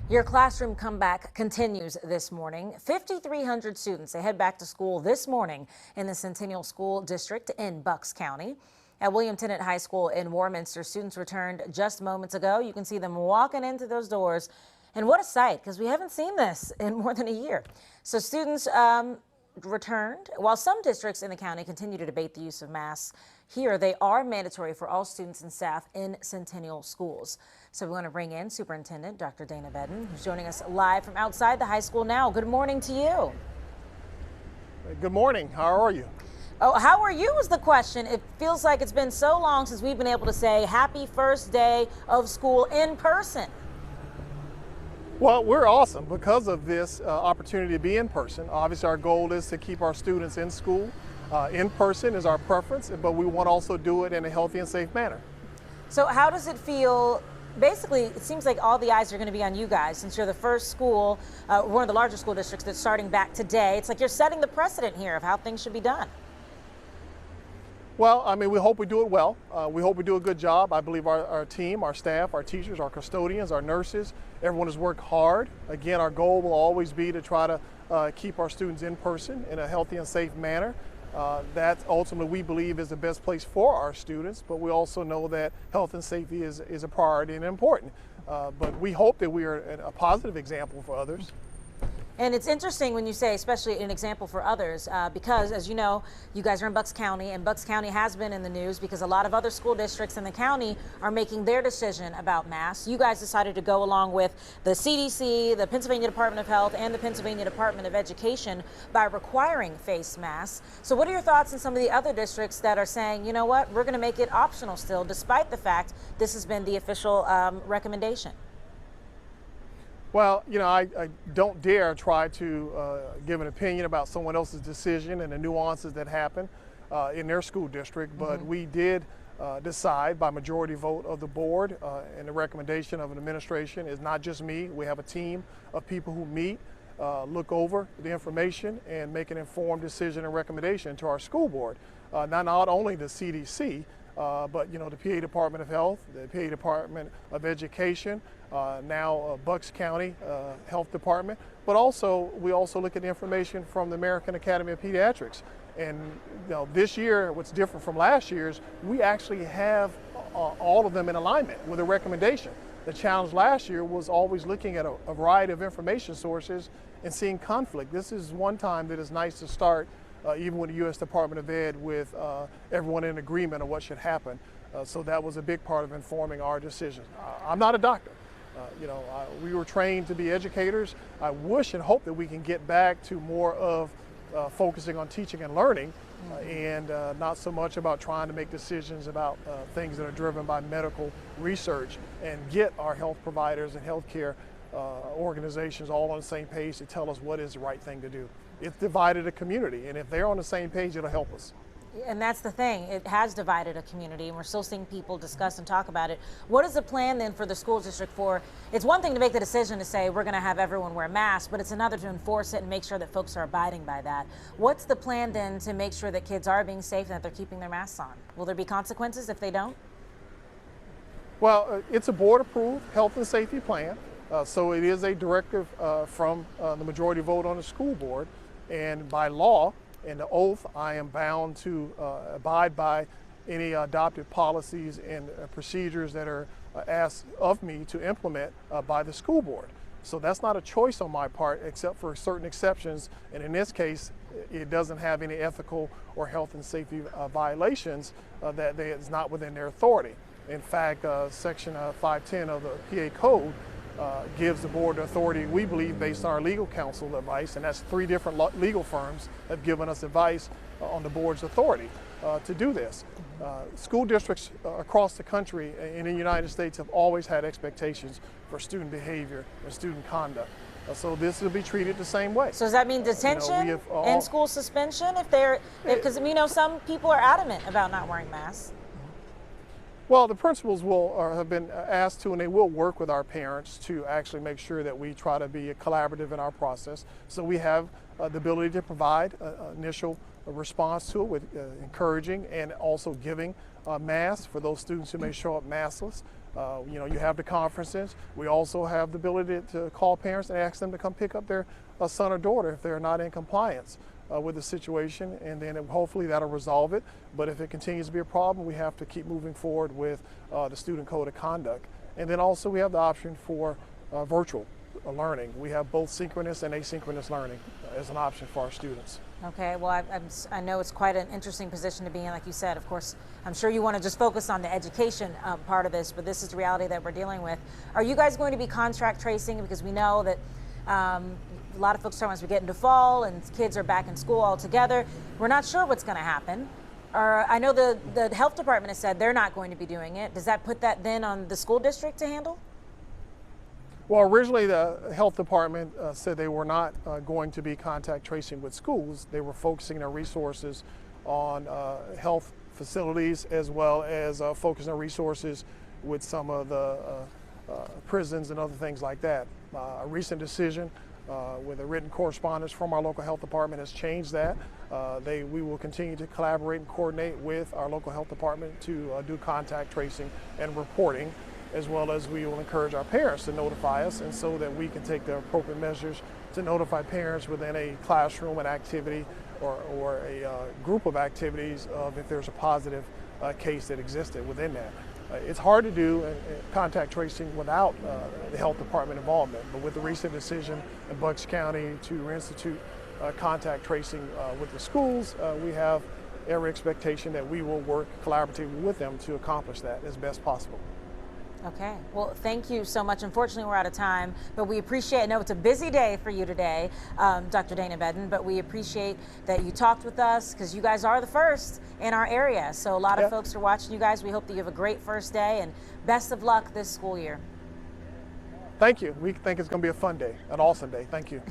Your classroom comeback continues this morning. 5,300 students, they head back to school this morning in the Centennial School District in Bucks County. At William Tennant High School in Warminster, students returned just moments ago. You can see them walking into those doors. And what a sight, because we haven't seen this in more than a year. So students returned. While some districts in the county continue to debate the use of masks, here they are mandatory for all students and staff in Centennial schools. So we want to bring in Superintendent Dr. Dana Bedden, who's joining us live from outside the high school now. Good morning to you. Good morning. How are you? Oh, how are you is the question. It feels like it's been so long since we've been able to say happy first day of school in person. Well, we're awesome because of this opportunity to be in person. Obviously, our goal is to keep our students in school. In person is our preference, but we want to also do it in a healthy and safe manner. So how does it feel? Basically, it seems like all the eyes are going to be on you guys since you're the first school, one of the largest school districts that's starting back today. It's like you're setting the precedent here of how things should be done. Well, I mean, we hope we do it well. We hope we do a good job. I believe our team, our staff, our teachers, our custodians, our nurses, everyone has worked hard. Again, our goal will always be to try to keep our students in person in a healthy and safe manner. That ultimately we believe is the best place for our students, but we also know that health and safety is a priority and important. But we hope that we are a positive example for others. And it's interesting when you say, especially an example for others, because as you know, you guys are in Bucks County, and Bucks County has been in the news because a lot of other school districts in the county are making their decision about masks. You guys decided to go along with the CDC, the Pennsylvania Department of Health, and the Pennsylvania Department of Education by requiring face masks. So what are your thoughts on some of the other districts that are saying, you know what, we're going to make it optional still, despite the fact this has been the official recommendation? Well, you know, I don't dare try to give an opinion about someone else's decision and the nuances that happen in their school district, but we did decide by majority vote of the board, and the recommendation of an administration is not just me. We have a team of people who meet, look over the information, and make an informed decision and recommendation to our school board. Not only the CDC, but you know, the PA Department of Health, the PA Department of Education, now Bucks County Health Department, but also we also look at the information from the American Academy of Pediatrics. And you know, this year, what's different from last year's, we actually have all of them in alignment with a recommendation. The challenge last year was always looking at a variety of information sources and seeing conflict. This is one time that is nice to start even with the U.S. Department of Ed, with everyone in agreement on what should happen. So that was a big part of informing our decisions. I'm not a doctor. You know, we were trained to be educators. I wish and hope that we can get back to more of focusing on teaching and learning, and not so much about trying to make decisions about things that are driven by medical research, and get our health providers and healthcare organizations all on the same page to tell us what is the right thing to do. It's divided a community, and if they're on the same page, it'll help us. And that's the thing, it has divided a community, and we're still seeing people discuss and talk about it. What is the plan then for the school district for, it's one thing to make the decision to say we're going to have everyone wear masks, but it's another to enforce it and make sure that folks are abiding by that. What's the plan then to make sure that kids are being safe and that they're keeping their masks on? Will there be consequences if they don't? Well, it's a board-approved health and safety plan, so it is a directive from the majority vote on the school board, and by law, and the oath, I am bound to abide by any adopted policies and procedures that are asked of me to implement by the school board. So that's not a choice on my part, except for certain exceptions, and in this case, it doesn't have any ethical or health and safety violations that is not within their authority. In fact, Section 510 of the PA Code gives the board authority, we believe, based on our legal counsel advice, and that's 3 different legal firms have given us advice on the board's authority to do this. School districts across the country and in the United States have always had expectations for student behavior and student conduct. So this will be treated the same way. So does that mean detention, you know, and school suspension because you know some people are adamant about not wearing masks? Well, the principals have been asked to, and they will work with our parents to actually make sure that we try to be collaborative in our process. So we have the ability to provide initial response to it with encouraging and also giving masks for those students who may show up maskless. You have the conferences. We also have the ability to call parents and ask them to come pick up their son or daughter if they're not in compliance with the situation, and then hopefully that'll resolve it. But if it continues to be a problem, we have to keep moving forward with the student code of conduct. And then also we have the option for virtual learning. We have both synchronous and asynchronous learning as an option for our students. Okay, well, I know it's quite an interesting position to be in, like you said. Of course, I'm sure you want to just focus on the education part of this, but this is the reality that we're dealing with. Are you guys going to be contract tracing? Because we know that a lot of folks are talking as we get into fall and kids are back in school altogether. We're not sure what's going to happen. I know the health department has said they're not going to be doing it. Does that put that then on the school district to handle? Well, originally the health department said they were not going to be contact tracing with schools. They were focusing their resources on health facilities, as well as focusing their resources with some of the prisons and other things like that. A recent decision with a written correspondence from our local health department has changed that. We will continue to collaborate and coordinate with our local health department to do contact tracing and reporting, as well as we will encourage our parents to notify us, and so that we can take the appropriate measures to notify parents within a classroom, an activity, or a group of activities of if there's a positive case that existed within that. It's hard to do contact tracing without the health department involvement, but with the recent decision in Bucks County to reinstitute contact tracing with the schools, we have every expectation that we will work collaboratively with them to accomplish that as best possible. Okay, well, thank you so much. Unfortunately, we're out of time, but we appreciate, I know it's a busy day for you today, Dr. Dana Bedden, but we appreciate that you talked with us, because you guys are the first in our area. So a lot of folks are watching you guys. We hope that you have a great first day, and best of luck this school year. Thank you. We think it's going to be a fun day, an awesome day. Thank you.